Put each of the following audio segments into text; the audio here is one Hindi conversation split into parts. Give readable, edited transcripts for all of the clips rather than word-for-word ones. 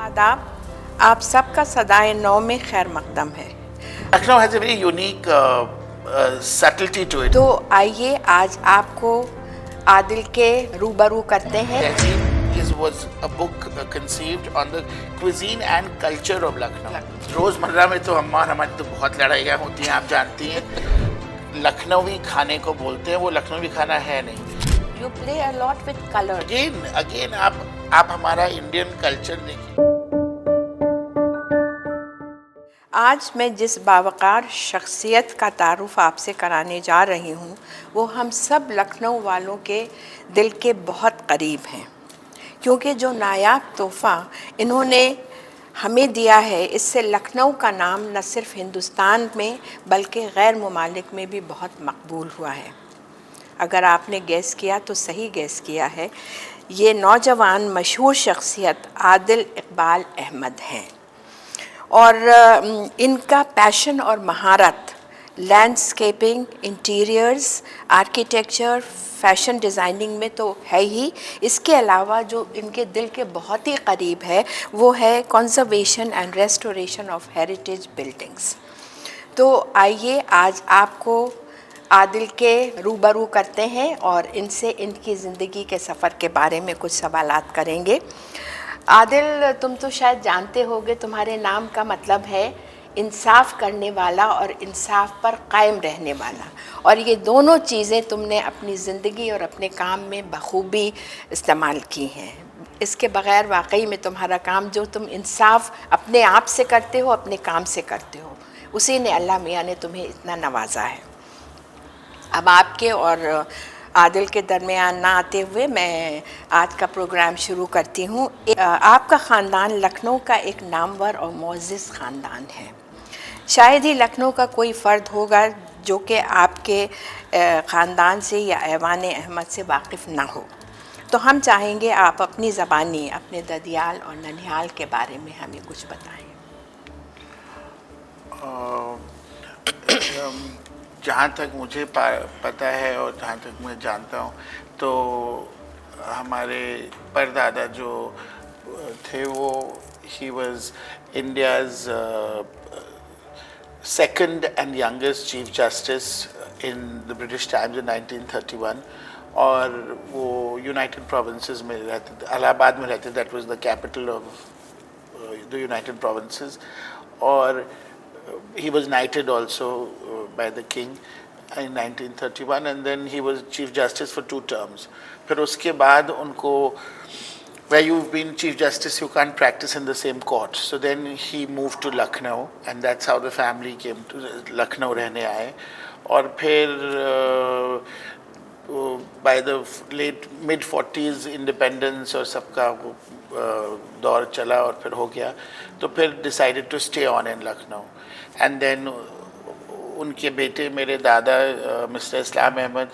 आदाब। आप सबका सदाए नौ में खैर मकदम है। Lucknow has a very unique subtlety to it. तो आइए आज आपको आदिल के रूबरू करते हैं। Tehzeeb was a book conceived on the cuisine and culture of Lucknow. रोजमर्रा में तो हमारी तो बहुत लड़ाइयाँ होती हैं, आप जानती हैं। लखनवी खाने को बोलते हैं, वो लखनवी खाना है नहीं। You play a lot with color. Again आप हमारा इंडियन कल्चर देखिए। आज मैं जिस बावकार शख्सियत का तारुफ आपसे कराने जा रही हूँ वो हम सब लखनऊ वालों के दिल के बहुत करीब हैं, क्योंकि जो नायाब तोहफ़ा इन्होंने हमें दिया है इससे लखनऊ का नाम न सिर्फ हिंदुस्तान में बल्कि गैर ममालिक में भी बहुत मकबूल हुआ है। अगर आपने गैस किया तो सही गैस किया है। ये नौजवान मशहूर शख्सियत आदिल इकबाल अहमद हैं और इनका पैशन और महारत landscaping, interiors, architecture, fashion designing में तो है ही। इसके अलावा जो इनके दिल के बहुत ही करीब है वो है conservation and restoration of heritage buildings. तो आइए आज आपको आदिल के रूबरू करते हैं और इनसे इनकी ज़िंदगी के सफ़र के बारे में कुछ सवालात करेंगे। आदिल, तुम तो शायद जानते होगे तुम्हारे नाम का मतलब है इंसाफ करने वाला और इंसाफ पर कायम रहने वाला, और ये दोनों चीज़ें तुमने अपनी ज़िंदगी और अपने काम में बखूबी इस्तेमाल की हैं। इसके बग़ैर वाकई में तुम्हारा काम जो तुम इंसाफ अपने आप से करते हो, अपने काम से करते हो, उसी ने अल्लाह मियाँ ने तुम्हें इतना नवाजा है। अब आपके और आदिल के दरमियान ना आते हुए मैं आज का प्रोग्राम शुरू करती हूँ। आपका ख़ानदान लखनऊ का एक नामवर और मुअज़्ज़ज़ ख़ानदान है। शायद ही लखनऊ का कोई फ़र्द होगा जो कि आपके ख़ानदान से या ऐवान अहमद से वाकिफ़ ना हो। तो हम चाहेंगे आप अपनी ज़बानी अपने ददियाल और ननिहाल के बारे में हमें कुछ बताएं। जहाँ तक मुझे पता है और जहाँ तक मैं जानता हूँ तो हमारे परदादा जो थे वो he was India's second and youngest chief justice in the British times in 1931, और वो यूनाइटेड प्रोविंसेस में रहते थे, इलाहाबाद में रहते। That was the capital of the United provinces, और he was knighted also by the king in 1931, and then he was chief justice for 2 terms. फिर उसके बाद उनको, where you've been chief justice you can't practice in the same court, so then he moved to Lucknow and that's how the family came to Lucknow रहने आए। और फिर by the late mid-40s independence और सबका दौर चला और फिर हो गया, तो फिर decided to stay on in Lucknow, and then उनके बेटे मेरे दादा मिस्टर इस्लाम अहमद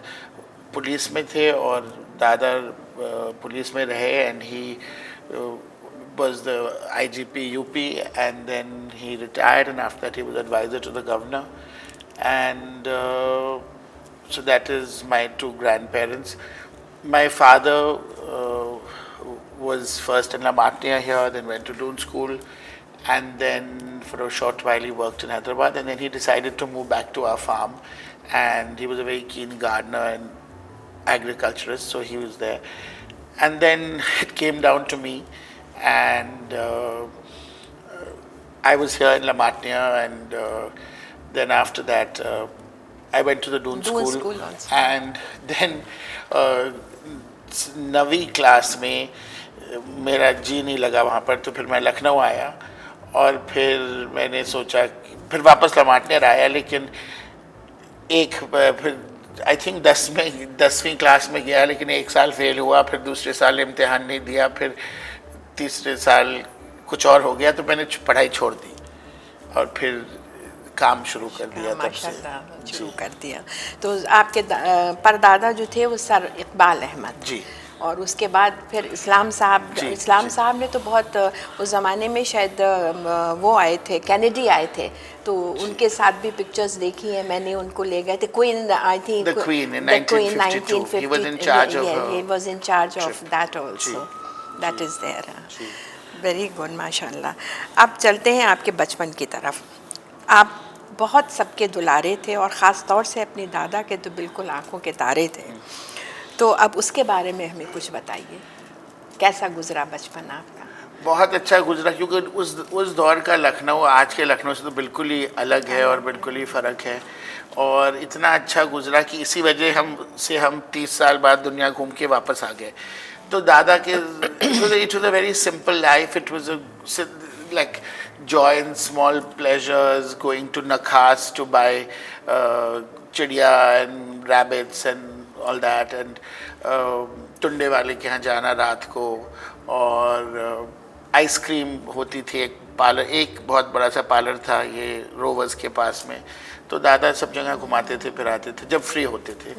पुलिस में थे और दादा पुलिस में रहे, and he was the IGP UP, and then he retired, and after that he was advisor to the governor, and so that is my 2 grandparents. My father was first in La Martiniere here, then went to Doon School, and then for a short while he worked in Hyderabad, and then he decided to move back to our farm, and he was a very keen gardener and agriculturist, so he was there. And then it came down to me, and I was here in La Martiniere, and then after that I went to the Doon School and then 9वीं क्लास में मेरा जी नहीं लगा वहाँ पर, तो फिर मैं लखनऊ आया, और फिर मैंने सोचा फिर वापस La Martiniere आया, लेकिन फिर आई थिंक 10वीं क्लास में गया, लेकिन 1 साल फेल हुआ, फिर दूसरे साल इम्तिहान नहीं दिया, फिर तीसरे साल कुछ और हो गया, तो मैंने पढ़ाई छोड़ दी और फिर काम शुरू कर दिया। तब से शुरू कर दिया। तो आपके परदादा जो थे वो सर इकबाल अहमद जी, और उसके बाद फिर इस्लाम साहब ने तो बहुत उस ज़माने में शायद वो आए थे, कैनेडी आए थे, तो उनके साथ भी पिक्चर्स देखी हैं मैंने। उनको ले गए थे queen, I think the queen in 1952 he was in charge of that also, that is there। Very good, माशाल्लाह। अब चलते हैं आपके बचपन की तरफ। आप बहुत सबके दुलारे थे और ख़ास तौर से अपनी दादा के तो बिल्कुल आंखों के तारे थे। तो अब उसके बारे में हमें कुछ बताइए, कैसा गुजरा बचपन आपका? बहुत अच्छा गुजरा, क्योंकि उस दौर का लखनऊ आज के लखनऊ से तो बिल्कुल ही अलग है और बिल्कुल ही फ़र्क है। और इतना अच्छा गुजरा कि इसी वजह हम 30 साल बाद दुनिया घूम के वापस आ गए। तो दादा के it was a very simple life. It was like joy in small pleasures, going to Nakhas to buy चिड़िया and rabbits and all that, and Tunde वाले के यहाँ जाना रात को, और आइसक्रीम होती थी। एक पार्लर, एक बहुत बड़ा सा पार्लर था ये रोवर्स के पास में, तो दादा सब जगह घुमाते थे, फिराते थे जब फ्री होते थे।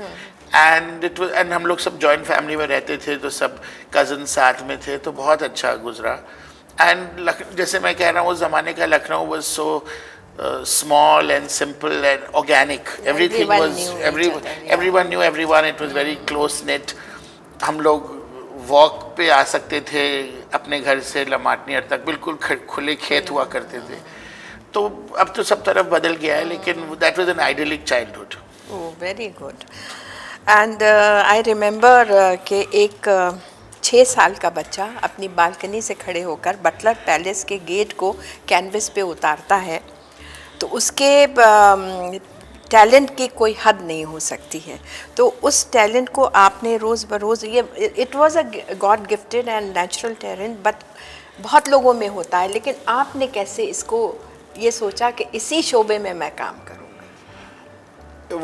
एंड हम लोग सब जॉइंट फैमिली में रहते थे, तो सब कज़न साथ में थे, तो बहुत अच्छा गुजरा। एंड जैसे मैं कह रहा हूँ, उस ज़माने का Lucknow was so small and simple and organic. Everything was everyone knew everyone. It was very close knit. हम लोग वॉक पे आ सकते थे अपने घर से लमाटनियर तक, बिल्कुल खुले खेत हुआ करते थे। तो अब तो सब तरफ बदल गया है, लेकिन that was an idyllic childhood. Oh, very good. And I remember कि एक 6 साल का बच्चा अपनी बालकनी से खड़े होकर बटलर पैलेस के गेट को कैनवस पे उतारता है, तो उसके टैलेंट की कोई हद नहीं हो सकती है। तो उस टैलेंट को आपने रोज़ बरोज़, ये it was a God gifted and natural talent, but बहुत लोगों में होता है, लेकिन आपने कैसे इसको ये सोचा कि इसी शोबे में मैं काम करूँगा?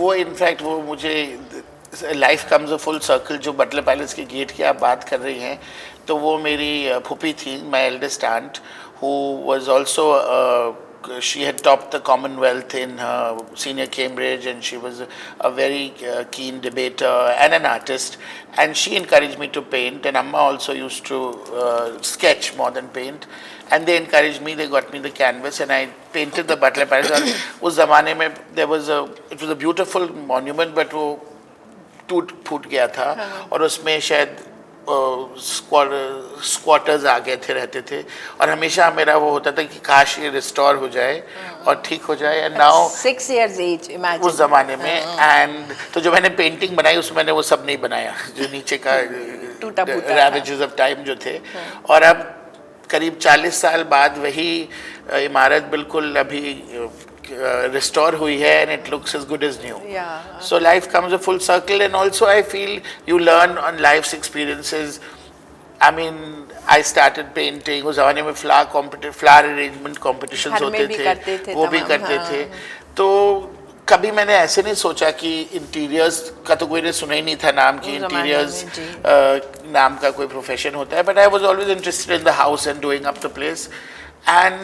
वो इनफैक्ट वो मुझे life comes a full circle. जो बटलर पैलेस के गेट की आप बात कर रही हैं, तो वो मेरी फूफी थी, my eldest aunt, who was also she had topped the Commonwealth in her senior Cambridge, and she was a very keen debater and an artist, and she encouraged me to paint. And Amma also used to sketch more than paint, and they encouraged me, they got me the canvas, and I painted the Butler Palace. उस ज़माने में it was a beautiful monument, but वो टूट फूट गया था, और उसमें शायद स्क्वाटर्स आ गए थे, रहते थे, और हमेशा मेरा वो होता था कि काश ये रिस्टोर हो जाए और ठीक हो जाए। And now 6 years age, imagine उस ज़माने में। एंड तो जो मैंने पेंटिंग बनाई उसमें मैंने वो सब नहीं बनाया, जो नीचे का रैवेजेस ऑफ टाइम जो थे। और अब करीब 40 साल बाद वही इमारत बिल्कुल अभी restore हुई है, and it looks as good as new. So life comes a full circle, and also I feel you learn on life's experiences. I mean, I started painting, उस ज़माने में flower arrangement competitions होते थे, वो भी करते थे। तो कभी मैंने ऐसे नहीं सोचा कि इंटीरियर्स का तो कोई ने सुना ही नहीं था नाम कि इंटीरियर्स नाम का कोई प्रोफेशन होता है, but I was always interested in the house and doing up the place, and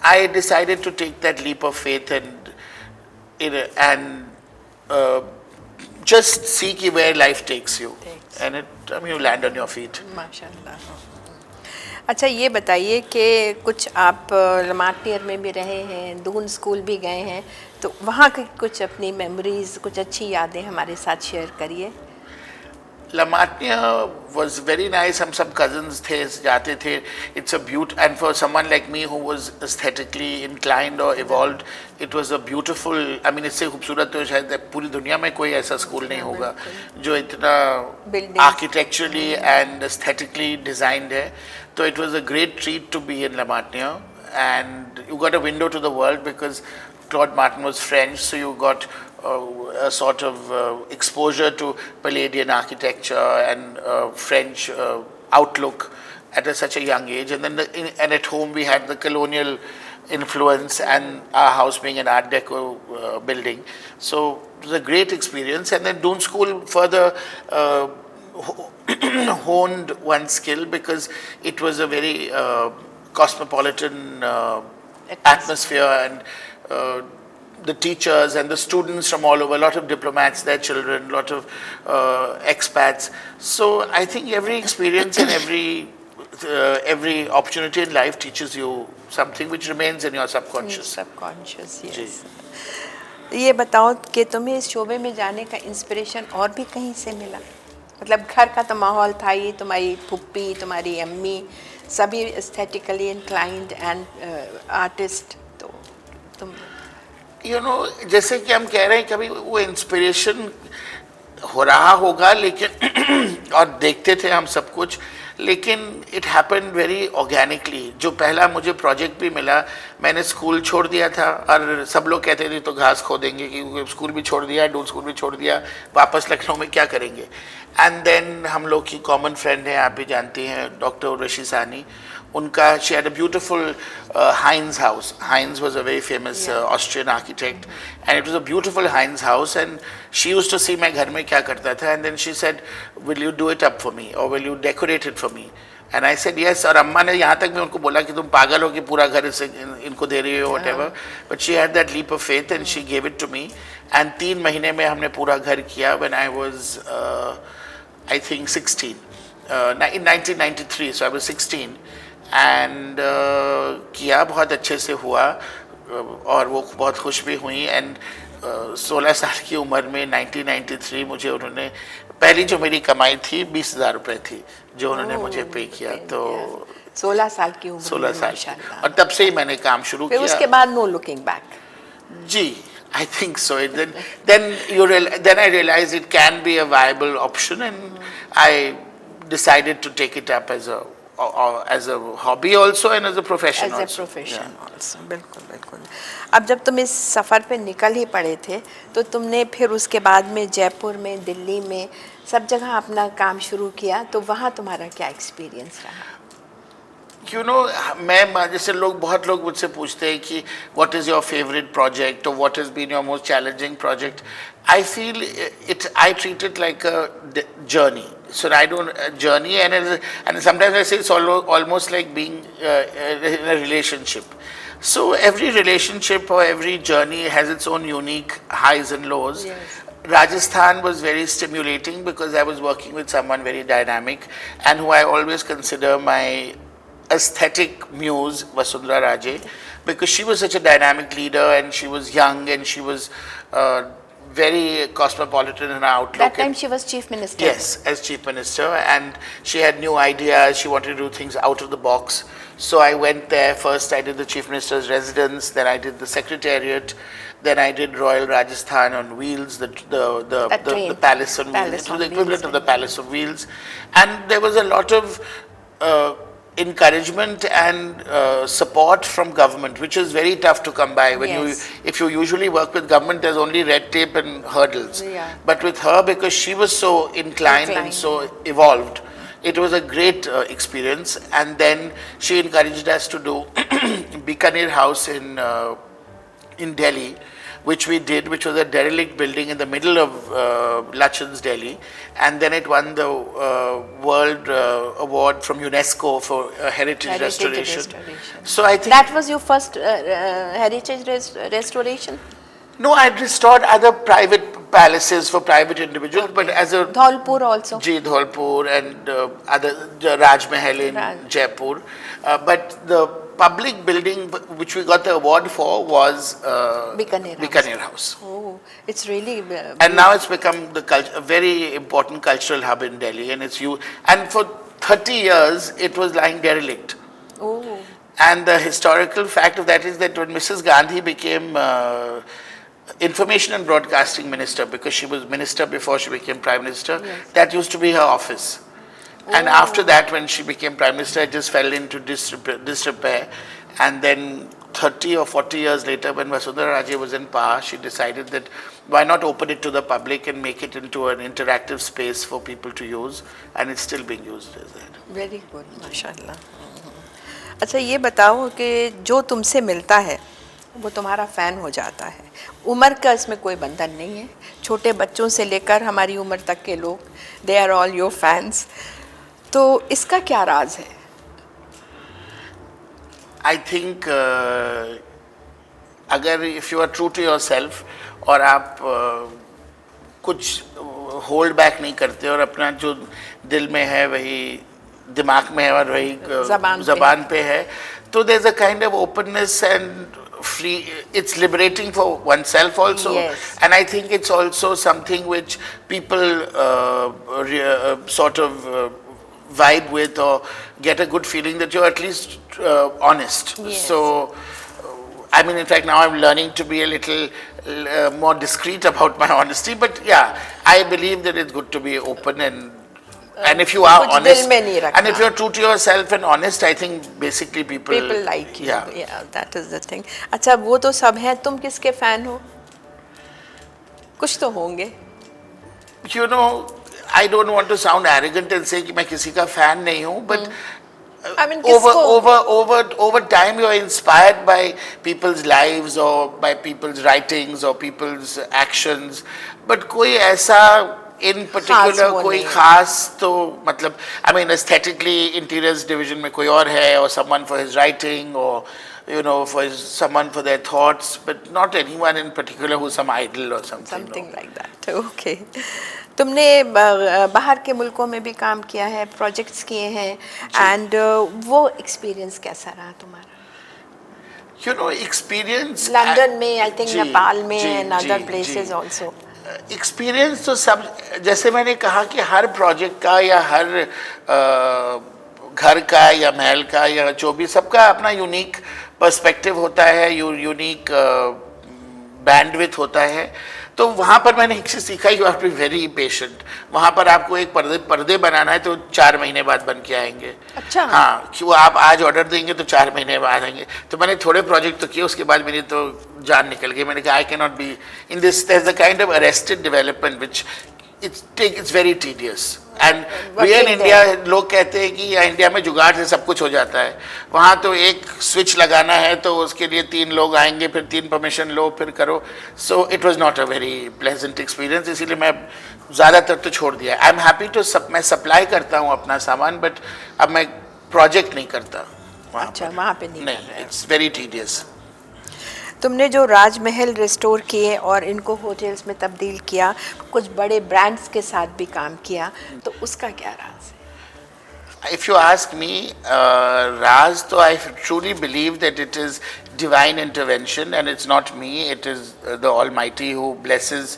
I decided to take that leap of faith and just see where life takes you, and you land on your feet. माशाल्लाह। अच्छा, ये बताइए कि कुछ आप लमाटियर में भी रहे हैं, दून स्कूल भी गए हैं, तो वहाँ की कुछ अपनी मेमोरीज, कुछ अच्छी यादें हमारे साथ शेयर करिए। Lamatnia was very nice. हम सब cousins थे, जाते थे. It's a beauty, and for someone like me who was aesthetically inclined or evolved, it was a beautiful. I mean, इससे खूबसूरत तो शायद पूरी दुनिया में कोई ऐसा स्कूल नहीं होगा जो इतना architecturally and aesthetically designed है. तो it was a great treat to be in Lamatnia, and you got a window to the world because Claude Martin was French, so you got a sort of exposure to Palladian architecture and French outlook at such a young age. And then and at home we had the colonial influence, and our house being an Art Deco building. So it was a great experience. And then Doon School further honed one skill because it was a very cosmopolitan atmosphere, and the teachers and the students from all over, a lot of diplomats, their children, a lot of expats. So I think every experience and every opportunity in life teaches you something which remains in your subconscious. Yes. ये बताओ कि तुम्हें इस शोबे में जाने का इंस्पिरेशन और भी कहीं से मिला? मतलब घर का तो माहौल था ही, तुम्हारी फुप्पी, तुम्हारी अम्मी सभी एस्थेटिकली इंक्लाइंड एंड आर्टिस्ट, तो तुम जैसे कि हम कह रहे हैं कभी वो इंस्पिरेशन हो रहा होगा, लेकिन और देखते थे हम सब कुछ, लेकिन इट हैपन वेरी ऑर्गेनिकली। जो पहला मुझे प्रोजेक्ट भी मिला, मैंने स्कूल छोड़ दिया था और सब लोग कहते थे तो घास खोदेंगे, कि स्कूल भी छोड़ दिया, डून स्कूल भी छोड़ दिया, वापस लखनऊ में क्या करेंगे। एंड देन हम लोग की कॉमन फ्रेंड है, आप भी जानती हैं, डॉक्टर उर्वशी सानी, उनका she had a beautiful Heinz house. Heinz was a very famous Austrian architect, and it was a beautiful Heinz house, and she used to see मैं घर में क्या करता था, and then she said, will you do it up for me or will you decorate it for me? And I said yes. और अम्मा ने यहाँ तक मैं उनको बोला कि तुम पागल हो कि पूरा घर इनको दे रही हो, whatever, but she had that leap of faith and she gave it to me, and 3 महीने में हमने पूरा घर किया when I was I think 16 in 1993, so I was 16, and किया, बहुत अच्छे से हुआ और वो बहुत खुश भी हुई। एंड 16 साल की उम्र में 1993 मुझे उन्होंने, पहली जो मेरी कमाई थी 20,000 रुपये थी जो उन्होंने मुझे पे किया। तो 16 साल की उम्र, 16 साल, और तब से ही मैंने काम शुरू किया। उसके बाद नो लुकिंग बैक। जी, I think so. Then I realized it can be a viable option, and I decided to take it up as a hobby also and as a profession also. As a profession also, बिल्कुल बिल्कुल। अब जब तुम इस सफ़र पे निकल ही पड़े थे, तो तुमने फिर उसके बाद में जयपुर में, दिल्ली में, सब जगह अपना काम शुरू किया, तो वहाँ तुम्हारा क्या एक्सपीरियंस रहा? मैं जैसे बहुत लोग मुझसे पूछते हैं कि what is your favourite project और what has been your most challenging project. I feel I treat it like a journey. So I don't journey, and sometimes I say it's almost like being in a relationship. So every relationship or every journey has its own unique highs and lows. Yes. Rajasthan was very stimulating because I was working with someone very dynamic and who I always consider my aesthetic muse, Vasundhara Raje, because she was such a dynamic leader and she was young and she was very cosmopolitan in her outlook. That time she was chief minister. Yes, as chief minister, and she had new ideas. She wanted to do things out of the box. So I went there. First, I did the chief minister's residence. Then I did the secretariat. Then I did Royal Rajasthan on wheels, the palace on wheels. It was the equivalent of the palace on wheels, and there was a lot of encouragement and support from government, which is very tough to come by. If you usually work with government, there's only red tape and hurdles. Yeah. But with her, because she was so inclined and so evolved, it was a great experience. And then she encouraged us to do Bikaner House in Delhi, which we did, which was a derelict building in the middle of Lutyens, Delhi, and then it won the World Award from UNESCO for heritage restoration. So I think that was your first heritage restoration. No, I restored other private palaces for private individuals, but as a Dholpur also. Ji, Dholpur and other Raj Mahal in Jaipur, but the public building which we got the award for was Bikaner House. Oh, it's really and now it's become a very important cultural hub in Delhi, and and for 30 years it was lying derelict. Oh. And the historical fact of that is that when Mrs. Gandhi became Information and Broadcasting Minister, because she was minister before she became Prime Minister, that used to be her office. And after that, when she became Prime Minister, it just fell into disrepair. And then 30 or 40 years later, when Vasundhara Raje was in power, she decided that why not open it to the public and make it into an interactive space for people to use, and it's still being used as that. Very good, माशाल्लाह। अच्छा, ये बताओ कि जो तुमसे मिलता है वो तुम्हारा फ़ैन हो जाता है। उम्र का इसमें कोई बंधन नहीं है, छोटे बच्चों से लेकर हमारी उम्र तक के लोग, they are all your fans. तो इसका क्या राज है? आई थिंक अगर if you are true to yourself और आप कुछ होल्ड बैक नहीं करते और अपना जो दिल में है वही दिमाग में है और वही ज़बान पे है, तो there is a kind of openness and free. It's liberating for oneself also. Yes. And I think it's also something which people sort of vibe with or get a good feeling that you're at least honest. Yes. So, I mean, in fact, now I'm learning to be a little more discreet about my honesty. But yeah, I believe that it's good to be open and if you are कुछ honest, दिल में नहीं and if रखना। you're true to yourself and honest, I think basically people like you, yeah. yeah, that is the thing. अच्छा, वो तो सब है, तुम किसके फैन हो? कुछ तो होंगे। You know, I don't want to sound arrogant and say कि मैं किसी का fan नहीं हूँ, but I mean, किसको? over time you are inspired by people's lives or by people's writings or people's actions, but कोई ऐसा in particular वो कोई नहीं। खास तो मतलब I mean aesthetically interiors division में कोई और है or someone for his writing or you know someone for their thoughts, but not anyone in particular who's some idol or something. Something like that. Okay. तुमने बाहर के मुल्कों में भी काम किया है, प्रोजेक्ट्स किए हैं, एंड वो एक्सपीरियंस कैसा रहा तुम्हारा? You know, experience लंदन में, आई थिंक जी, नेपाल में, जी, एंड अदर जी, प्लेसेस जी। आल्सो। एक्सपीरियंस तो सब, जैसे मैंने कहा कि हर प्रोजेक्ट का या हर घर का या महल का या जो भी, सबका अपना यूनिक पर्सपेक्टिव होता है, यूनिक बैंडविड्थ होता है। तो वहाँ पर मैंने एक चीज़ सीखा, you have to be very patient. वहाँ पर आपको एक पर्दे बनाना है तो 4 महीने बाद बन के आएंगे। अच्छा। हाँ, कि वो आप आज ऑर्डर देंगे तो 4 महीने बाद आएंगे। तो मैंने थोड़े प्रोजेक्ट तो किए, उसके बाद मेरी तो जान निकल गई। मैंने कहा I cannot be in this, there is a kind of arrested development which it's very tedious. And we in India, लोग कहते हैं कि इंडिया में जुगाड़ से सब कुछ हो जाता है। वहाँ तो एक स्विच लगाना है तो उसके लिए 3 लोग आएंगे, फिर 3 परमिशन लो, फिर करो। सो it was not a very pleasant experience, इसीलिए मैं ज़्यादातर तो छोड़ दिया। आई एम हैप्पी टू मैं सप्लाई करता हूँ अपना सामान, बट अब मैं प्रोजेक्ट नहीं करता वहाँ। अच्छा, वहाँ पे नहीं कर रहे हो। It's very tedious. तुमने जो राजमहल रिस्टोर किए और इनको होटल्स में तब्दील किया, कुछ बड़े ब्रांड्स के साथ भी काम किया, तो उसका क्या राज है? If you ask me, Raz, though I truly believe that it is divine intervention and it's not me, it is the Almighty who blesses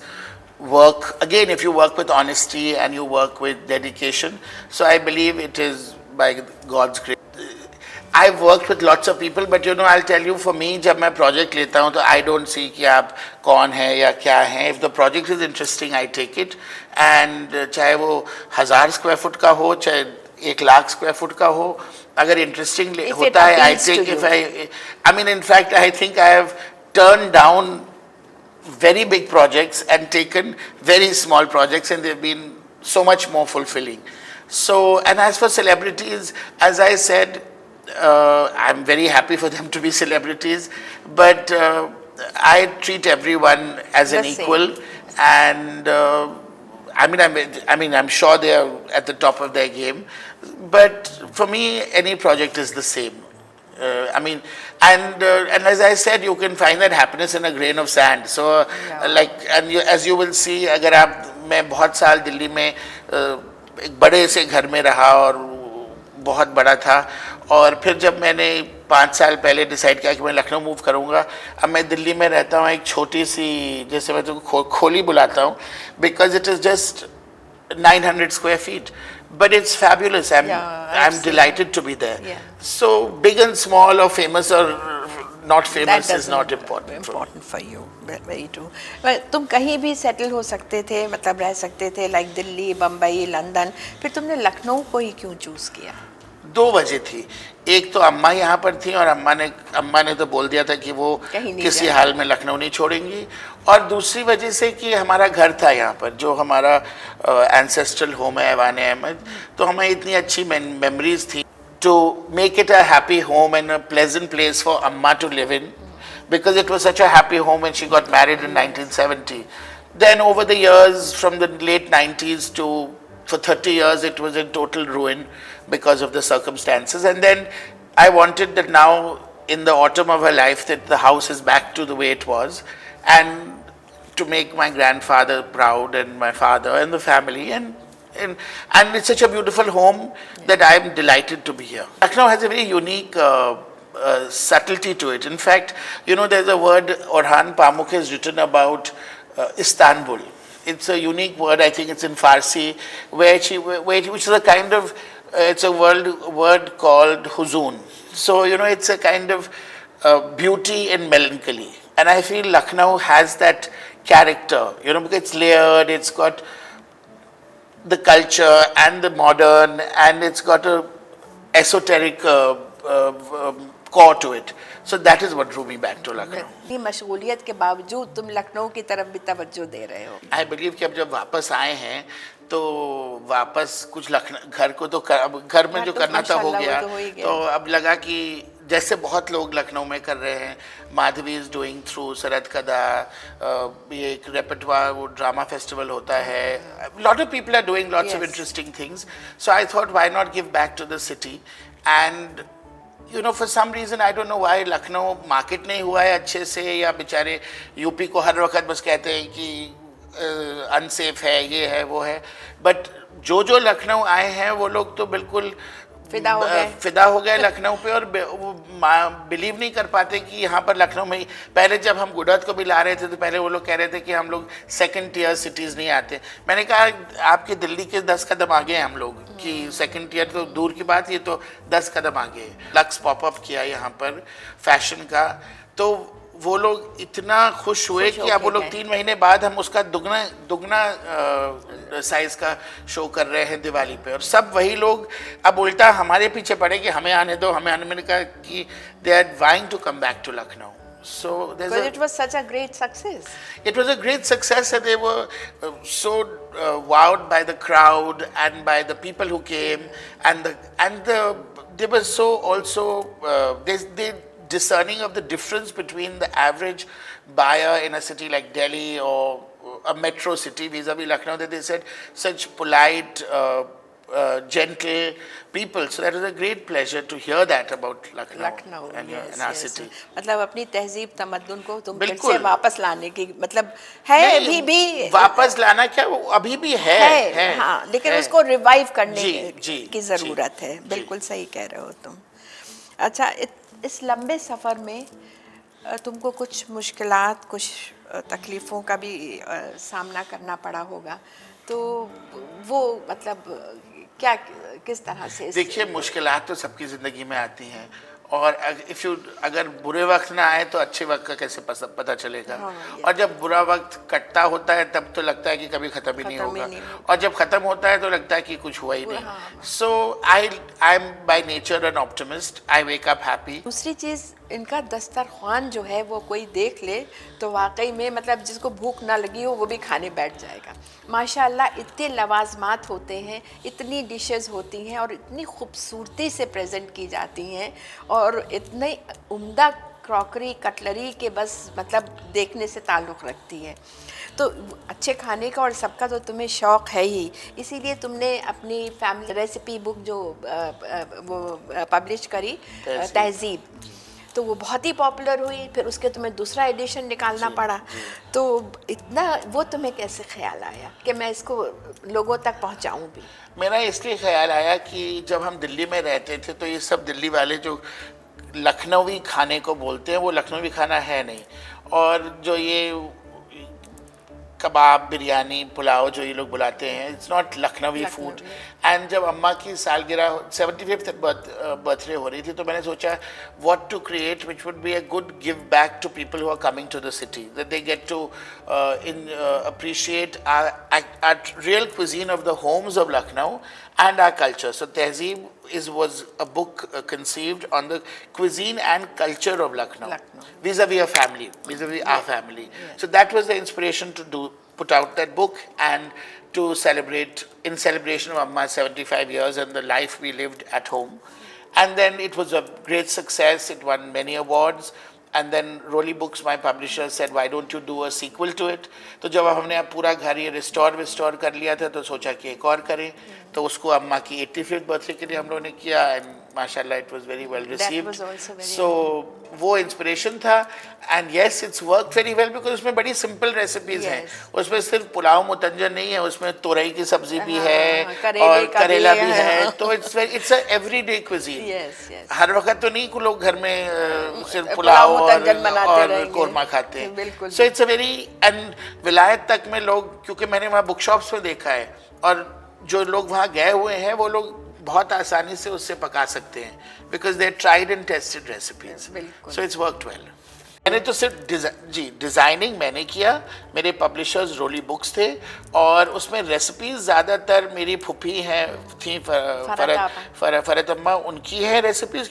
work. Again, if you work with honesty and you work with dedication, so I believe it is by God's grace. I've worked with lots of people, but you know, I'll tell you, for me, जब मैं project लेता हूँ तो I don't see कि आप कौन है या क्या है. If the project is interesting, I take it. And चाहे वो 1000 square foot का हो, चाहे 1,00,000 square foot का हो, अगर interesting होता है, I take. If I mean, in fact, I think I have turned down very big projects and taken very small projects, and they've been so much more fulfilling. So, and as for celebrities, as I said, I'm very happy for them to be celebrities, but I treat everyone as an equal, and I mean, I'm sure they are at the top of their game, but for me, any project is the same. I mean, and as I said, you can find that happiness in a grain of sand. So, like, and as you will see, अगर आप, मैं बहुत साल दिल्ली में एक बड़े से घर में रहा और बहुत बड़ा था, और फिर जब मैंने 5 साल पहले डिसाइड किया कि मैं लखनऊ मूव करूँगा, अब मैं दिल्ली में रहता हूँ एक छोटी सी, जैसे मैं तो खोली बुलाता हूँ, because it is just 900 square feet, but it's fabulous. I'm delighted to be there. Yeah. So big and small or famous or not famous is not important for you. Very true. Well, तुम कहीं भी सेटल हो सकते थे, मतलब रह सकते थे, लाइक दिल्ली, बम्बई, लंदन, फिर तुमने लखनऊ को ही क्यों चूज किया? 2 वजह थी। एक तो अम्मा यहाँ पर थी और अम्मा ने तो बोल दिया था कि वो किसी हाल में लखनऊ नहीं छोड़ेंगी, और दूसरी वजह से कि हमारा घर था यहाँ पर, जो हमारा एंसेस्ट्रल होम है ऐवान अहमद, तो हमें इतनी अच्छी मेमोरीज थी to make it a happy home and a pleasant place for Amma to live in, because it was such a happy home when she got married in 1970. Then over the years, from the late 90s to for 30 years, it was in total ruin because of the circumstances. And then I wanted that now, in the autumn of her life, that the house is back to the way it was, and to make my grandfather proud and my father and the family, and it's such a beautiful home that I am delighted to be here. Lucknow has a very unique subtlety to it. In fact, you know, there's a word Orhan Pamuk has written about Istanbul. It's a unique word. I think it's in Farsi, which is a kind of it's a word called huzun. So, it's a kind of beauty in melancholy. And I feel Lucknow has that character, because it's layered, it's got the culture and the modern, and it's got a esoteric core to it. So that is what drew me back to Lucknow. इतनी मशगूलियत के बावजूद तुम लखनऊ की तरफ भी तवज्जो दे रहे हो। आई बिलीव कि अब जब वापस आए हैं तो वापस कुछ लखनऊ घर को तो अब घर में जो करना था हो गया, तो अब लगा कि जैसे बहुत लोग लखनऊ में कर रहे हैं, माधवी इज डूइंग थ्रू सरद कदा, ये एक रेpertoire वो ड्रामा फेस्टिवल होता है, lot of people are doing lots of interesting things, so I thought why not give back to the city. And for some reason I don't know why Lucknow market नहीं हुआ है अच्छे से, या बेचारे यूपी को हर वक्त बस कहते हैं कि अनसेफ है, ये है वो है, बट जो लखनऊ आए हैं वो लोग तो बिल्कुल फिदा हो गए लखनऊ पे, और वो बिलीव नहीं कर पाते कि यहाँ पर लखनऊ में पहले जब हम गुजरात को भी ला रहे थे तो पहले वो लोग कह रहे थे कि हम लोग सेकंड टियर सिटीज़ नहीं आते। मैंने कहा आपके दिल्ली के 10 कदम आगे हैं हम लोग, कि सेकंड टियर तो दूर की बात, ये तो 10 कदम आगे। लक्स पॉपअप किया यहाँ पर फैशन का, तो वो लोग इतना खुश हुए कि अब वो लोग 3 महीने बाद हम उसका दुगना साइज का शो कर रहे हैं दिवाली पे, और सब वही लोग अब उल्टा हमारे पीछे पड़े कि हमें आने दो, हमें आने। मैंने कहा कि they are vying to come back to Lucknow. So it was such a great success. It was a great success, and they were so wowed by the crowd and by the people who came, and they were so also they discerning of the difference between the average buyer in a city like Delhi or a metro city vis-a-vis Lucknow, that they said such polite, gentle people. So that was a great pleasure to hear that about Lucknow and our city. मतलब अपनी तहजीब तमद्दुन को तुम फिर से वापस लाने की मतलब है, अभी भी वापस लाना क्या, वो अभी भी है, हाँ, लेकिन उसको रिवाइव करने की ज़रूरत है। बिल्कुल सही कह रहे हो तुम। अच्छा, इस लंबे सफ़र में तुमको कुछ मुश्किलात, कुछ तकलीफ़ों का भी सामना करना पड़ा होगा, तो वो मतलब क्या, किस तरह से? देखिए, मुश्किलात तो सबकी ज़िंदगी में आती हैं, और अगर बुरे वक्त ना आए तो अच्छे वक्त का कैसे पता चलेगा। और जब बुरा वक्त कटता होता है तब तो लगता है कि कभी ख़त्म ही नहीं होगा, और जब ख़त्म होता है तो लगता है कि कुछ हुआ ही नहीं। So I am by nature an optimist, I wake up happy. दूसरी चीज़, इनका दस्तरख्वान जो है वो कोई देख ले तो वाकई में मतलब जिसको भूख ना लगी हो वो भी खाने बैठ जाएगा। माशाल्लाह इतने लवाजमात होते हैं, इतनी डिशेस होती हैं और इतनी खूबसूरती से प्रेजेंट की जाती हैं, और इतनी उम्दा क्रॉकरी कटलरी के बस मतलब देखने से ताल्लुक़ रखती है। तो अच्छे खाने का और सबका तो तुम्हें शौक़ है ही, इसीलिए तुमने अपनी फैमिली रेसिपी बुक जो वो पब्लिश करी तहजीब, तो वो बहुत ही पॉपुलर हुई, फिर उसके तुम्हें दूसरा एडिशन निकालना पड़ा। तो इतना वो तुम्हें कैसे ख्याल आया कि मैं इसको लोगों तक पहुंचाऊं भी? मेरा इसलिए ख्याल आया कि जब हम दिल्ली में रहते थे तो ये सब दिल्ली वाले जो लखनवी खाने को बोलते हैं वो लखनवी खाना है नहीं, और जो ये कबाब, बिरयानी, पुलाव जो ये लोग बुलाते हैं, it's not Lucknowi food. And जब अम्मा की सालगिरह 75th बर्थडे हो रही थी तो मैंने सोचा what to create which would be a good give back to people who are coming to the city, that they get to appreciate our real cuisine of the homes of Lucknow and our culture. So Tehzeeb was a book conceived on the cuisine and culture of Lucknow. Vis-a-vis a family, vis-a-vis our family. So that was the inspiration to put out that book, and to celebrate, in celebration of Amma's 75 years and the life we lived at home. And then it was a great success. It won many awards. And then Rolly Books, my publisher, said, why don't you do a sequel to it? तो जब हमने पूरा घर ये रिस्टोर कर लिया था तो सोचा कि एक और करें, तो उसको अम्मा की 85th बर्थडे के लिए हम लोगों ने किया, एंड माशाल्लाह it was very well received. So वो इंस्पिरेशन था, and yes it's work very well because उसमें बड़ी सिंपल रेसिपीज हैं। उसमें सिर्फ पुलाव मुतंजन नहीं है, उसमें तुरई की सब्जी भी है और करेला भी है, तो इट्स अ एवरीडे क्विजीन। हर वक्त तो नहीं लोग घर में सिर्फ पुलाव और कोरमा खाते हैं। So it's a very, and विलायत तक में लोग, क्योंकि मैंने वहाँ बुक शॉप्स में देखा है और जो लोग वहाँ गए हुए हैं वो लोग बहुत आसानी से उससे पका सकते हैं, because they tried and tested recipes, बिल्कुल। So it's worked well. मैंने तो सिर्फ डिज़ाइनिंग मैंने किया, मेरे पब्लिशर्स रोली बुक्स थे, और उसमें रेसिपीज ज़्यादातर मेरी फूफी हैं थी फरत अम्मा, उनकी है रेसिपीज,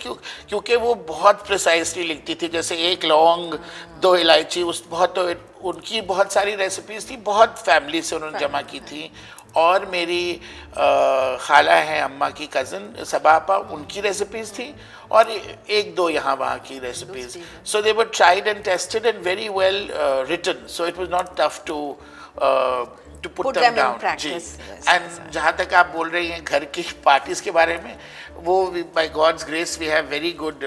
क्योंकि वो बहुत प्रिसाइसली लिखती थी, जैसे एक लौंग 2 इलायची, उस बहुत, तो उनकी बहुत सारी रेसिपीज थी, बहुत फैमिली से उन्होंने जमा की थी। और मेरी खाला हैं अम्मा की कज़न सबा आपा, उनकी रेसिपीज़ थी, और 1-2 यहाँ वहाँ की recipes. So they were tried and tested and very well written, so it was not tough to put them down. जी, एंड जहाँ तक आप बोल रही हैं घर की पार्टीज़ के बारे में, वो by God's grace we have very good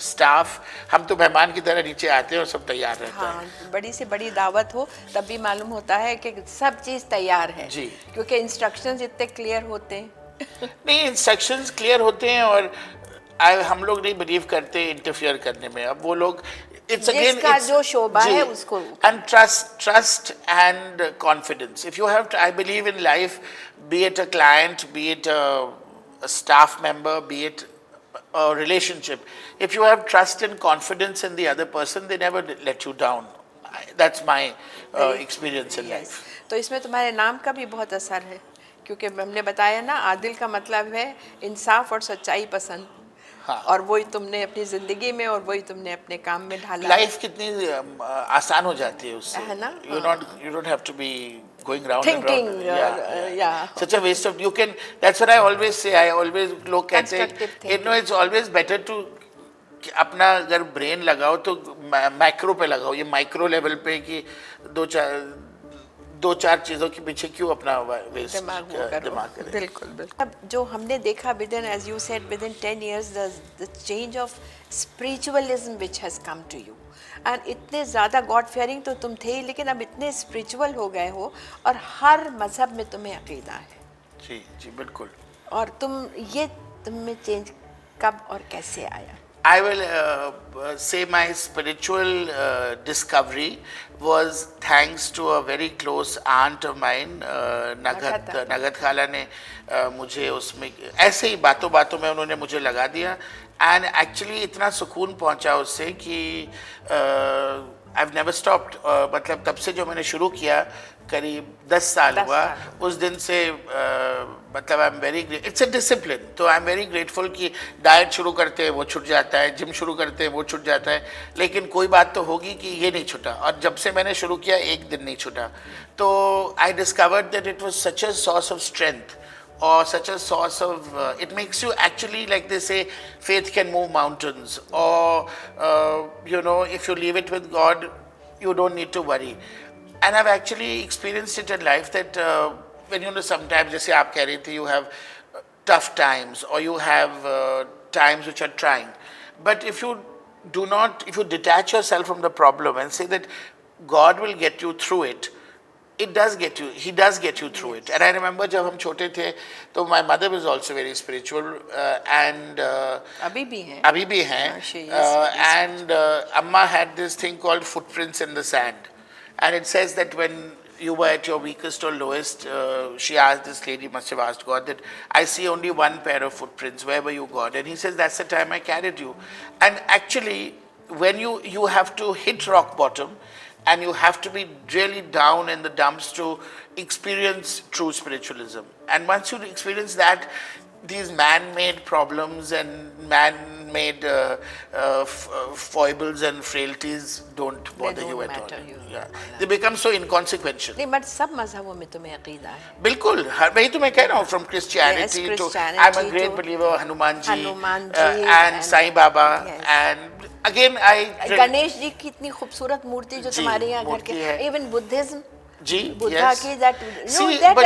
staff. हम तो मेहमान की तरह नीचे आते हैं और सब तैयार रहता है। हाँ, बड़ी से बड़ी दावत हो तब भी मालूम होता है कि सब चीज़ तैयार है जी, क्योंकि इंस्ट्रक्शंस इतने क्लियर होते हैं। नहीं, इंस्ट्रक्शंस क्लियर होते हैं, और हम लोग नहीं बिलीव करते इंटरफियर करने में। अब वो लोग, it's again, जिसका it's, जो शोभा है उसको, and trust and confidence. If you have, I believe in life, be it a client, be it a staff member, be it a relationship, if you have trust and confidence in the other person, they never let you down. That's my experience in life. तो इसमें तुम्हारे नाम का भी बहुत असर है, क्योंकि हमने बताया ना, आदिल का मतलब है इंसाफ और सच्चाई पसंद। हाँ। और वही तुमने अपनी जिंदगी में, और वही तुमने अपने काम में ढाला। लाइफ कितनी आसान हो जाती है उससे, है ना? you don't have to be going round Thinking, and round. yeah. Such a waste of, you can, that's what I always say, I always, लोग कहते हैं, Constructive you know, it's always better to, अपना अगर ब्रेन लगाओ तो मैक्रो पे लगाओ, ये माइक्रो लेवल पे कि 2-4 चीज़ों के पीछे क्यों अपना वेस्ट दिमाग करें। बिल्कुल बिल्कुल। अब जो हमने देखा within, as you said, within 10 years the change of spiritualism which has come to you, and इतने ज़्यादा गॉड फेयरिंग तो तुम थे ही, लेकिन अब इतने स्पिरिचुअल हो गए हो, और हर मजहब में तुम्हें अकीदा है। जी जी बिल्कुल। और तुम में चेंज कब और कैसे आया? I will say my spiritual discovery was thanks to a very close aunt of mine, नगद खाला ने मुझे उसमें ऐसे ही बातों बातों में उन्होंने मुझे लगा दिया, एंड एक्चुअली इतना सुकून पहुंचा उससे कि I've never stopped, मतलब तब से जो मैंने शुरू किया, करीब 10 साल हुआ, उस दिन से मतलब I am very, it's a discipline, तो आई एम वेरी ग्रेटफुल कि डाइट शुरू करते हैं वो छूट जाता है, जिम शुरू करते हैं वो छूट जाता है, लेकिन कोई बात तो होगी कि ये नहीं छूटा, और जब से मैंने शुरू किया एक दिन नहीं छूटा। तो I discovered that it was such a source of strength, or such a source of, it makes you actually, like they say, faith can move mountains, or you know, if you leave it with God, you don't need to worry. And I've actually experienced it in life that when, you know, sometimes, जैसे आप कह रही थी, you have tough times, or you have times which are trying, but if you detach yourself from the problem and say that God will get you through it, he does get you through it. And I remember जब हम छोटे थे तो my mother was also very spiritual, and अभी भी हैं, and Amma had this thing called footprints in the sand, and it says that when you were at your weakest or lowest, she asked, this lady must have asked God, that I see only one pair of footprints, where were you, God? And he says, that's the time I carried you. And actually when you have to hit rock bottom, and you have to be really down in the dumps to experience true spiritualism. And once you experience that, these man-made problems and man-made foibles and frailties don't bother you at all. Yeah. They become so inconsequential. नहीं, बट सब मजहबों में तुम्हें अकीदा है। बिल्कुल, वही तो मैं कह रहा हूँ, from Christianity to, I'm a great believer of Hanuman ji and Sai Baba, and again Ganesh ji की इतनी खूबसूरत मूर्ति जो तुम्हारे यहाँ घर के, even Buddhism, Buddha ki, that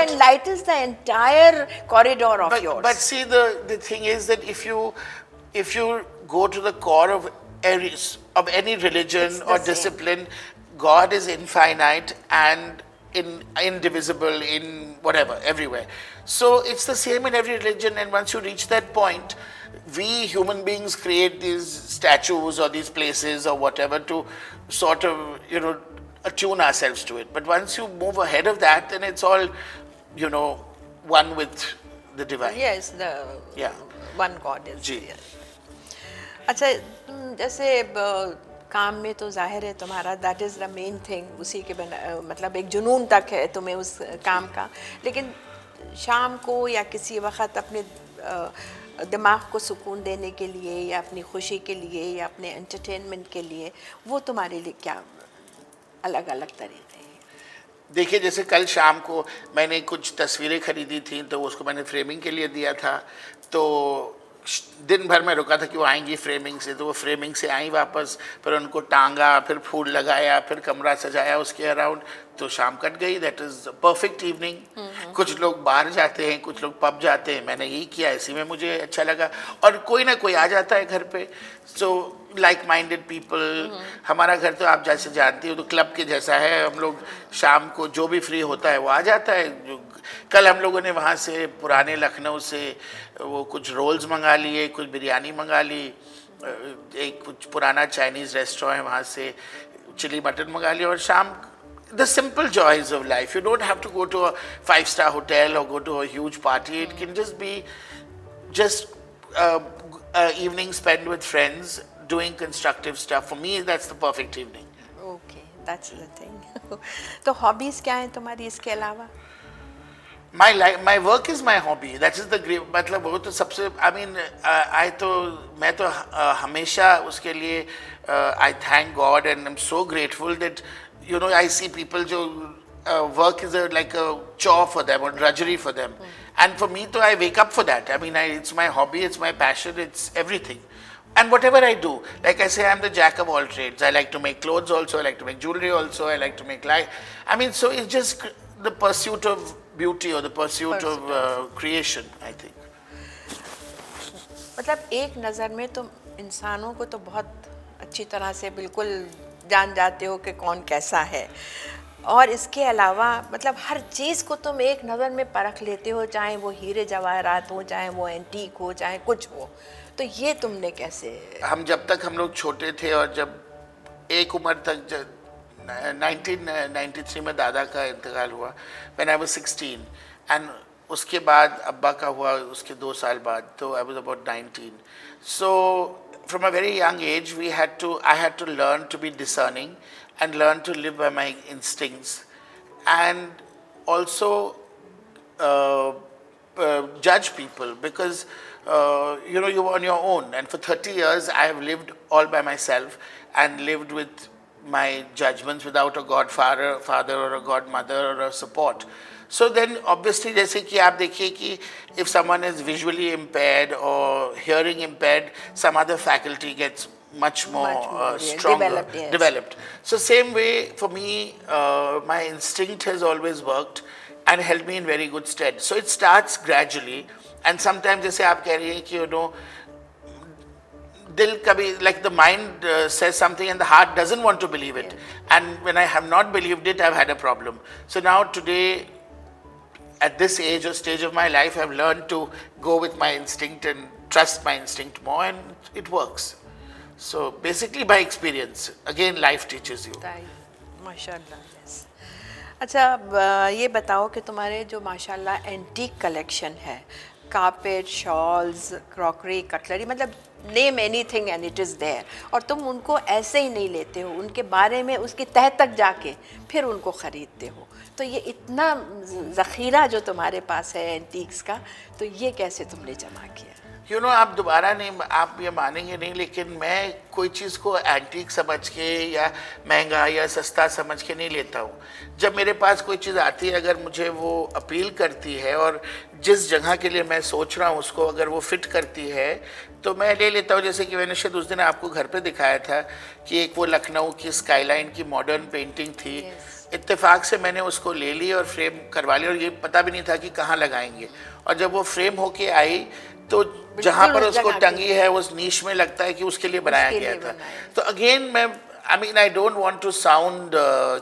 enlightens the entire corridor of yours. But see, the thing is that if you go to the core of any religion or discipline, God is infinite and indivisible, in whatever, everywhere. So it's the same in every religion, and once you reach that point, we human beings create these statues or these places or whatever to sort of, you know, attune ourselves to it. But once you move ahead of that, then it's all, you know, one with the divine. Yes, the Yeah. one God is ji. there. अच्छा, तुम जैसे काम में तो जाहिर है तुम्हारा that is the main thing, उसी के बिना मतलब एक जुनून तक है तुम्हें उस काम का, लेकिन शाम को या किसी वक्त अपने दिमाग को सुकून देने के लिए या अपनी खुशी के लिए या अपने एंटरटेनमेंट के लिए वो तुम्हारे लिए क्या अलग अलग तरीके हैं? देखिए, जैसे कल शाम को मैंने कुछ तस्वीरें खरीदी थी, तो उसको मैंने फ्रेमिंग के लिए दिया था। तो दिन भर मैं रुका था कि वो आएंगी फ्रेमिंग से, तो वो फ्रेमिंग से आई वापस, फिर उनको टांगा, फिर फूल लगाया, फिर कमरा सजाया उसके अराउंड, तो शाम कट गई। That is perfect evening. कुछ लोग बाहर जाते हैं, कुछ लोग पब जाते हैं, मैंने यही किया, इसी में मुझे अच्छा लगा। और कोई ना कोई आ जाता है घर पे, सो लाइक माइंडेड पीपल। हमारा घर तो आप जैसे जानती हो तो क्लब के जैसा है, हम लोग शाम को जो भी फ्री होता है वो आ जाता है। जो कल हम लोगों ने वहाँ से पुराने लखनऊ से वो कुछ रोल्स मंगा लिए, कुछ बिरयानी मंगा ली, एक कुछ पुराना चाइनीज़ रेस्टोरेंट है वहाँ से चिली मटन मंगा लिया। और शाम the simple joys of life, you don't have to go to a 5-star hotel or go to a huge party. It can just be just evening spent with friends doing constructive stuff. For me, that's the perfect evening. Okay, that's the thing. तो हॉबीज़ क्या हैं तुम्हारी इसके अलावा? My life, my work is my hobby. That is the great, मतलब वो तो सबसे, I mean, मैं तो हमेशा उसके लिए I thank God and I'm so grateful that you know I see people जो work is like a chore for them or drudgery for them, and for me तो I wake up for that. I mean, it's my hobby, it's my passion, it's everything. And whatever I do, like I say, I'm the jack of all trades. I like to make clothes also, I like to make jewelry also, I like to make light. I mean, so it's just the pursuit of beauty or the pursuit of creation, I think. मतलब एक नज़र में तुम इंसानों को तो बहुत अच्छी तरह से बिल्कुल जान जाते हो कि कौन कैसा है, और इसके अलावा मतलब हर चीज़ को तुम एक नज़र में परख लेते हो, चाहे वो हीरे जवाहरात हो, चाहे वो एंटीक हो, चाहे कुछ हो। तो ये तुमने कैसे? जब तक हम लोग छोटे थे और जब एक उम्र तक 1993 में दादा का इंतकाल हुआ, व्हेन आई वाज 16, एंड उसके बाद अब्बा का हुआ उसके 2 साल बाद, तो I was about 19. So from a very young age I had to learn to be discerning and learn to live by my instincts, and also judge people, because you know, you're on your own, and for 30 years I have lived all by myself and lived with my judgments without a father or a godmother or a support. So then obviously, जैसे कि आप देखिए कि if someone is visually impaired or hearing impaired, some other faculty gets much more yeah, stronger, developed, yes. developed. So same way for me, my instinct has always worked and held me in very good stead. So it starts gradually, and sometimes जैसे आप कह रही हैं कि you know, दिल कभी, like the mind says something and the heart doesn't want to believe it, and when I have not believed it, I've had a problem. So now today, at this age or stage of my life, I've learned to go with my instinct and trust my instinct more, and it works. So basically by experience, again life teaches you. माशाल्लाह, yes. अच्छा, अब ये बताओ कि तुम्हारे जो माशाल्लाह एंटीक कलेक्शन है, कारपेट, शॉल्स, क्रॉकरी, कटलरी, मतलब name anything and it is there, और तुम उनको ऐसे ही नहीं लेते हो, उनके बारे में उसकी तह तक जाके फिर उनको ख़रीदते हो। तो ये इतना ज़ख़ीरा जो तुम्हारे पास है एंटीक्स का, तो ये कैसे तुमने जमा किया? You know, आप दोबारा नहीं, आप ये मानेंगे नहीं, लेकिन मैं कोई चीज़ को एंटीक समझ के या महंगा या सस्ता समझ के नहीं लेता हूँ। जब मेरे पास कोई चीज़ आती है, अगर मुझे वो अपील करती है और जिस जगह के लिए मैं सोच रहा हूँ उसको अगर वो फिट करती है, तो मैं ले लेता हूँ। जैसे कि मैंने शायद उस दिन आपको घर पे दिखाया था कि एक वो लखनऊ की स्काईलाइन की मॉडर्न पेंटिंग थी। इत्तेफाक से मैंने उसको ले ली और फ्रेम करवा लिया, और ये पता भी नहीं था कि कहाँ लगाएंगे। और जब वो फ्रेम होके आई तो जहाँ पर उसको टंगी है उस नीश में लगता है कि उसके लिए बनाया गया था। तो अगेन मैं, I mean, I don't want to sound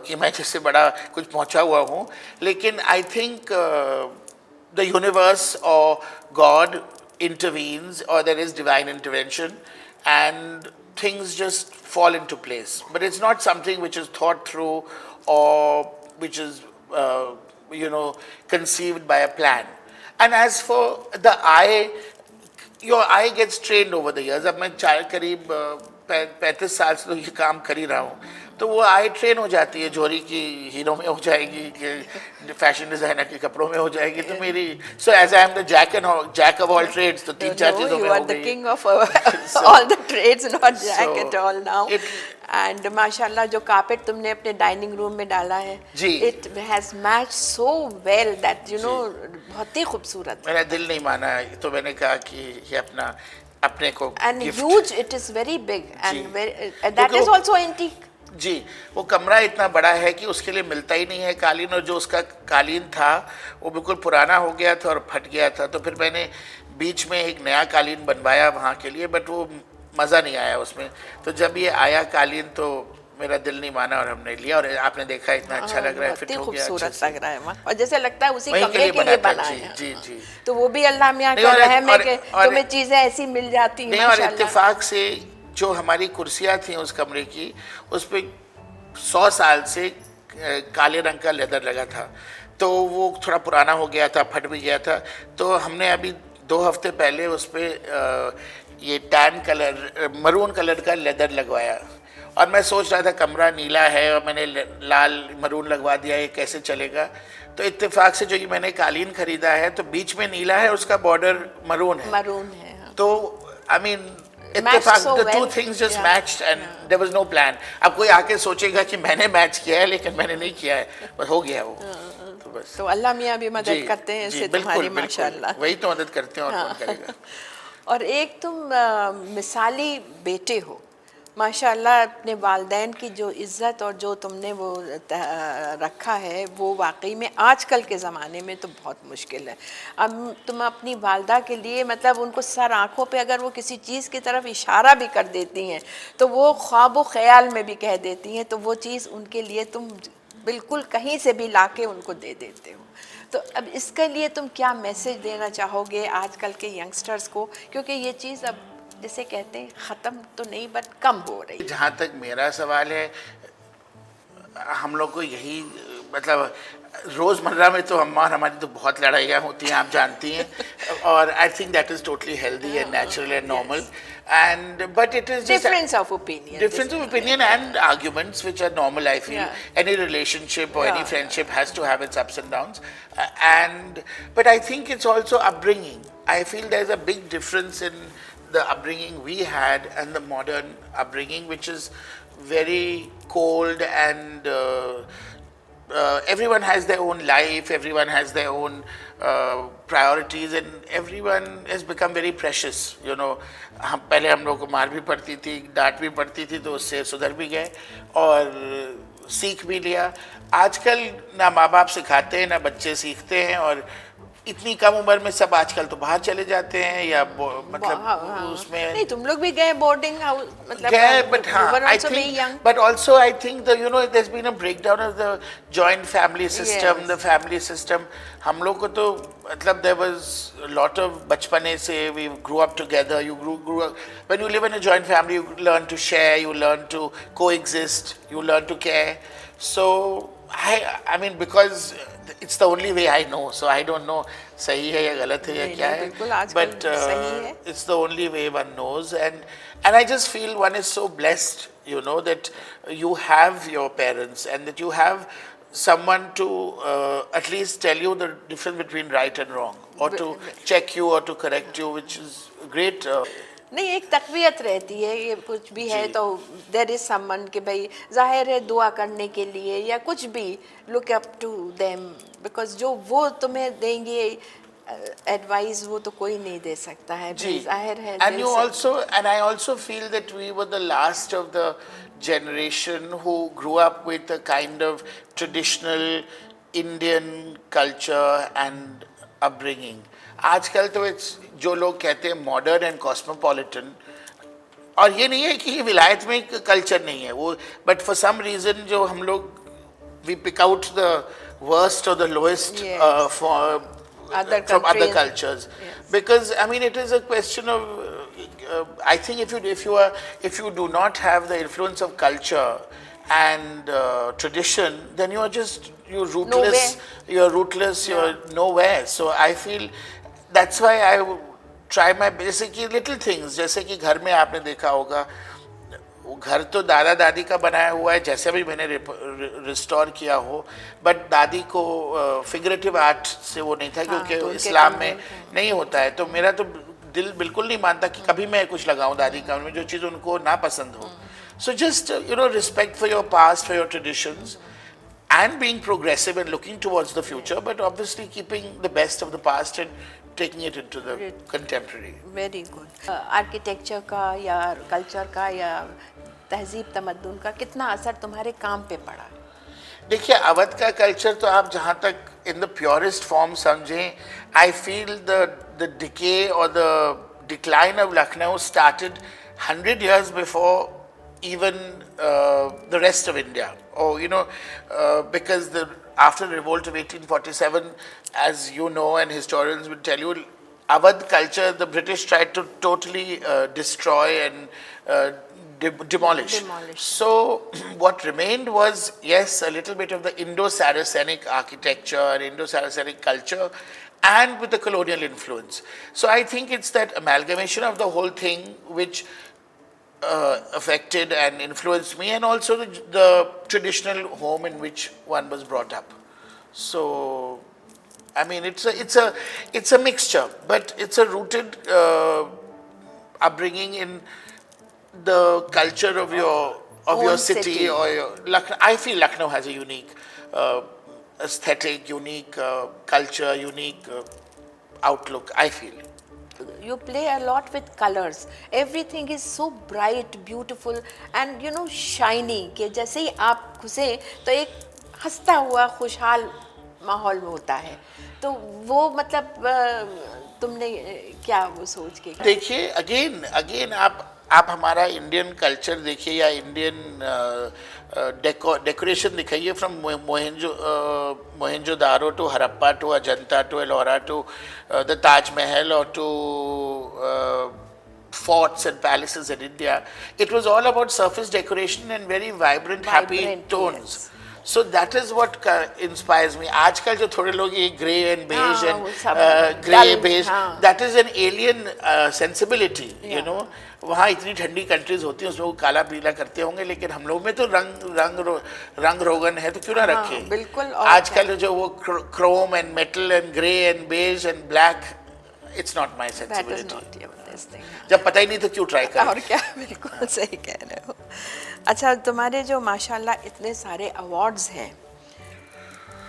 कि मैं जैसे बड़ा कुछ पहुँचा हुआ हूँ, लेकिन आई थिंक द यूनिवर्स और God intervenes, or there is divine intervention, and things just fall into place. But it's not something which is thought through or which is you know, conceived by a plan. And as for the eye, your eye gets trained over the years. अब मैं करीब 35 साल से तो ये काम कर ही रहा हूँ, तो वो आई ट्रेन हो जाती है। जोरी की हीरो में हो जाएगी, कि फैशन डिजाइनर के कपड़ों में हो जाएगी, तो मेरी so as I am the jack of all trades, तो 3-4 चीजों में हो गई। King of all the trades, not jack at all now. And माशाल्लाह जो कारपेट तुमने अपने डाइनिंग रूम में डाला है, it has match so well that you know, बहुत ही खूबसूरत। मेरा दिल नहीं माना, तो मैंने कहा कि ये अपने को and huge, it is very big and that is also antique. जी, वो कमरा इतना बड़ा है कि उसके लिए मिलता ही नहीं है कालीन, और जो उसका कालीन था वो बिल्कुल पुराना हो गया था और फट गया था, तो फिर मैंने बीच में एक नया कालीन बनवाया वहाँ के लिए, बट वो मज़ा नहीं आया उसमें। तो जब ये आया कालीन तो मेरा दिल नहीं माना और हमने लिया, और आपने देखा इतना अच्छा लग रहा है, फिट हो गया, खूबसूरत लग रहा है, और जैसे लगता है उसी कमरे के लिए बना है। जी जी। तो वो भी अल्लाह मियां का रहम है कि तुम्हें चीजें ऐसी मिल जाती हैं माशाल्लाह। और इत्तेफाक से जो हमारी कुर्सियाँ थी उस कमरे की, उस पर 100 साल से काले रंग का लेदर लगा था, तो वो थोड़ा पुराना हो गया था, फट भी गया था, तो हमने अभी 2 हफ्ते पहले उस पर ये टैन कलर, मरून कलर का लेदर लगवाया। और मैं सोच रहा था कमरा नीला है और मैंने लाल मरून लगवा दिया, ये कैसे चलेगा। तो इत्तेफाक से जो ये मैंने कालीन खरीदा है, तो बीच में नीला है, उसका बॉर्डर मरून है। तो आई मीन इत्तेफाक, the two things just matched and there was no plan. अब कोई आके सोचेगा कि मैंने मैच किया है, लेकिन मैंने नहीं किया है, बस हो गया वो। तो बस, तो अल्लाह मियां भी मदद करते हैं इससे तुम्हारी, माशाल्लाह। वही तो मदद करते हैं, और कौन करेगा। और एक तुम मिसाली बेटे हो माशाल्लाह, अपने वालिदैन की जो इज़्ज़त और जो तुमने वो रखा है, वो वाकई में आजकल के ज़माने में तो बहुत मुश्किल है। अब तुम अपनी वालदा के लिए, मतलब उनको सर आँखों पे अगर वो किसी चीज़ की तरफ इशारा भी कर देती हैं, तो वो ख्वाब व ख़याल में भी कह देती हैं, तो वो चीज़ उनके लिए तुम बिल्कुल कहीं से भी लाके उनको दे देते हो। तो अब इसके लिए तुम क्या मैसेज देना चाहोगे आजकल के यंगस्टर्स को, क्योंकि ये चीज़ अब जिसे कहते हैं ख़त्म तो नहीं बट कम हो रही। जहाँ तक मेरा सवाल है, हम लोग को यही, मतलब रोज़मर्रा में तो हमारी तो बहुत लड़ाइयाँ होती हैं, आप जानती हैं, और I think that is totally healthy and natural and normal, and but it is just difference of opinion and arguments which are normal. I feel any relationship or any friendship has to have its ups and downs, but I think it's also upbringing. I feel there's a big difference in the upbringing we had and the modern upbringing, which is very cold, and everyone has their own life, everyone has their own priorities, and everyone has become very precious, you know. पहले हम लोग को मार भी पड़ती थी, डांट भी पड़ती थी, तो उससे सुधर भी गए और सीख भी लिया। आजकल ना माँ बाप सिखाते हैं, ना बच्चे सीखते हैं, और इतनी कम उम्र में सब आजकल तो बाहर चले जाते हैं, या मतलब उसमें नहीं, तुम लोग भी गए बोर्डिंग हाउस, मतलब गए, बट हाँ, I think, but also I think the, you know, there's been a breakdown of the joint family system, the family system. हम लोग को तो मतलब there was a lot of बचपने से we grew up together. You grew up, when you live in a joint family, you learn to share, you learn to coexist, you learn to care. So I mean, because it's the only way I know, so I don't know सही है या गलत है या क्या है, but it's the only way one knows, and I just feel one is so blessed, you know, that you have your parents and that you have someone to at least tell you the difference between right and wrong, or to check you or to correct you, which is great. नहीं, एक तकवीयत रहती है, ये कुछ भी है तो देयर इज समवन कि भाई जाहिर है दुआ करने के लिए या कुछ भी, look up to them, because जो वो तुम्हें देंगे एडवाइस वो तो कोई नहीं दे सकता है, जाहिर है। And you also, and I also feel that we were the last of the generation who grew up with a kind of traditional Indian culture and upbringing. आजकल तो जो लोग कहते हैं मॉडर्न एंड कॉस्मोपॉलिटन, और ये नहीं है कि विलायत में कल्चर नहीं है वो, बट फॉर सम रीज़न जो हम लोग we pick out the worst और the lowest from other cultures, because I mean it is a question of I think if you do not have the influence of culture and tradition, then you're rootless. You're nowhere. So I feel that's why I try my basic little things. जैसे कि घर में आपने देखा होगा, वो घर तो दादा दादी का बनाया हुआ है, जैसे भी मैंने रिस्टोर किया हो, बट दादी को फिगरेटिव आर्ट से वो नहीं था, क्योंकि तो इस्लाम में नहीं होता है। तो मेरा तो दिल बिल्कुल नहीं मानता कि कभी मैं कुछ लगाऊं दादी का में जो चीज़ उनको ना पसंद हो। So just respect for your past, for your traditions, and being progressive and looking towards the future, but obviously keeping the best of the past and taking it into the contemporary. Very good. Architecture का या कल्चर का या तहजीब तमद्दुन का कितना असर तुम्हारे काम पे पड़ा? देखिए, अवध का कल्चर तो आप जहाँ तक इन द प्योरेस्ट फॉर्म समझें, आई फील द डिके और the decline of Lucknow started 100 years before even the rest of India. Or because after the revolt of 1847, as you know and historians will tell you, Awadh culture the British tried to totally destroy and demolish. So what remained was, yes, a little bit of the Indo-Saracenic architecture and Indo-Saracenic culture, and with the colonial influence. So I think it's that amalgamation of the whole thing which affected and influenced me, and also the traditional home in which one was brought up. So I mean, it's a mixture, but it's a rooted upbringing in the culture of your city or your Lucknow. I feel Lucknow has a unique aesthetic, unique culture, unique outlook, I feel. You play a lot with colors. Everything is so bright, beautiful and shiny कि जैसे ही आप घुसे तो एक हंसता हुआ खुशहाल माहौल में होता है। तो वो मतलब तुमने क्या वो सोच के? देखिए, अगेन आप हमारा इंडियन कल्चर देखिए या इंडियन डेकोरेशन दिखाइए, from Mohenjodaro to Harappa to Ajanta to Ellora to the Taj Mahal और to forts and palaces in India. It was all about surface decoration and very vibrant happy tones. Yes. So that is what inspires me. आजकल जो थोड़े लोग ये grey and beige and grey beige, that is an alien sensibility. वहाँ इतनी ठंडी कंट्रीज होती हैं, उसमें वो काला पीला करते होंगे, लेकिन हम लोग में तो रंग रोगन है, तो क्यों ना रखें? बिल्कुल। आजकल जो वो chrome and metal and grey and beige and black, it's not my sensibility. जब पता ही नहीं तो क्यों ट्राई करें? और क्या, बिल्कुल सही कह रहे हो। अच्छा, तुम्हारे जो माशाल्लाह इतने सारे अवार्ड्स हैं,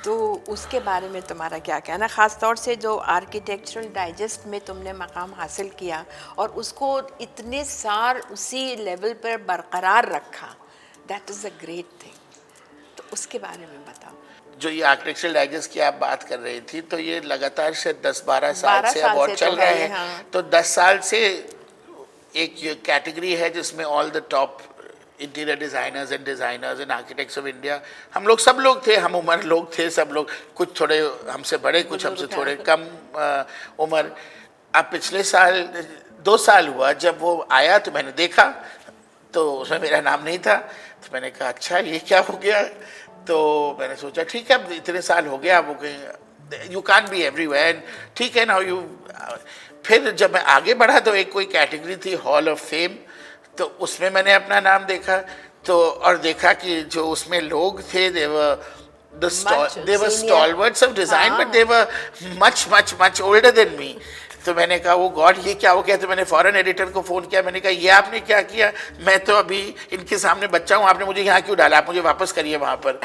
तो उसके बारे में तुम्हारा क्या कहना? ख़ास तौर से जो आर्किटेक्चरल डाइजेस्ट में तुमने मकाम हासिल किया और उसको इतने साल उसी लेवल पर बरकरार रखा, that is a great thing. तो उसके बारे में बताओ। जो ये आर्किटेक्चरल डाइजेस्ट की आप बात कर रही थी, तो ये लगातार से 10-12 साल से अवार्ड चल रहे हैं। हाँ। तो 10 साल से एक कैटेगरी है जिसमें all the top interior designers and architects of India, हम लोग सब लोग थे, हम उम्र लोग थे सब लोग, कुछ थोड़े हमसे बड़े, कुछ हमसे थोड़े कम उम्र। अब पिछले साल 2 साल हुआ जब वो आया, तो मैंने देखा तो उसमें मेरा नाम नहीं था, तो मैंने कहा अच्छा ये क्या हो गया। तो मैंने सोचा ठीक है, अब इतने साल हो गया, वो कहीं यू कैन बी एवरीवेयर, ठीक है ना यू। फिर जब मैं आगे बढ़ा तो एक कोई कैटेगरी थी हॉल ऑफ फेम, तो उसमें मैंने अपना नाम देखा, तो और देखा कि जो उसमें लोग थे, they were stalwarts of design, but they were much older than me. तो मैंने कहा वो गॉड ये क्या हो गया? तो मैंने फॉरेन एडिटर को फ़ोन किया, मैंने कहा ये आपने क्या किया? मैं तो अभी इनके सामने बच्चा हूँ, आपने मुझे यहाँ क्यों डाला? आप मुझे वापस करिए वहाँ पर।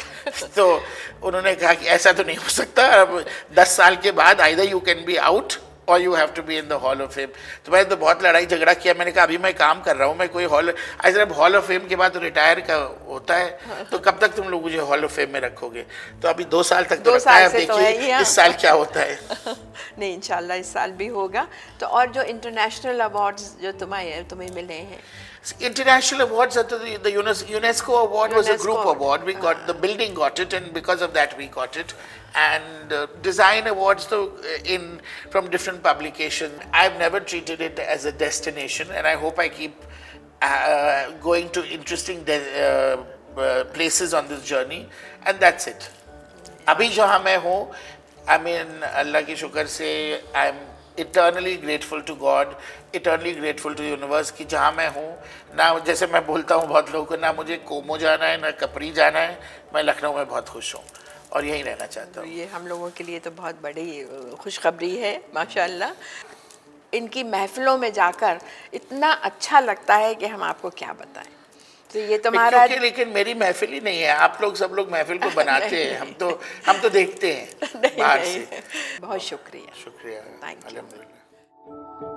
तो उन्होंने कहा कि ऐसा तो नहीं हो सकता, अब 10 साल के बाद either you can be out or you have to be in the hall of fame. तो मैंने तो बहुत लड़ाई झगड़ा किया, मैंने कहा अभी मैं काम कर रहा हूँ, मैं कोई हॉल ऑफ फेम के बाद तो रिटायर का होता है, तो कब तक तुम लोग मुझे हॉल ऑफ फेम में रखोगे? तो अभी 2 साल तक तो रखा है, अब देखिए इस साल क्या होता है। नहीं, इंशाल्लाह इस साल भी होगा। तो और जो इंटरनेशनल अवार्ड्स जो तुम्हें मिले हैं? International awards, the UNESCO award was a group award. We got the building got it, and because of that we got it. And design awards, from different publications. I've never treated it as a destination, and I hope I keep going to interesting places on this journey, and that's it. अभी जहाँ मैं हूँ, I mean, अल्लाह की शुक्र से I am eternally grateful to God, eternally grateful to universe कि जहाँ मैं हूँ ना, जैसे मैं बोलता हूँ बहुत लोगों को, ना मुझे कोमो जाना है ना कपरी जाना है, मैं लखनऊ में बहुत खुश हूँ और यहीं रहना चाहता हूँ। ये हम लोगों के लिए तो बहुत बड़ी खुशखबरी है माशाल्लाह। इनकी महफिलों में जाकर इतना अच्छा लगता है कि हम आपको क्या बताएं। तो ये तुम्हारा लेकिन मेरी महफिल ही नहीं है, आप लोग सब लोग महफिल को बनाते हैं, हम तो देखते हैं बाहर से। बहुत शुक्रिया। शुक्रिया, Thank you. अल्हम्दुलिल्लाह।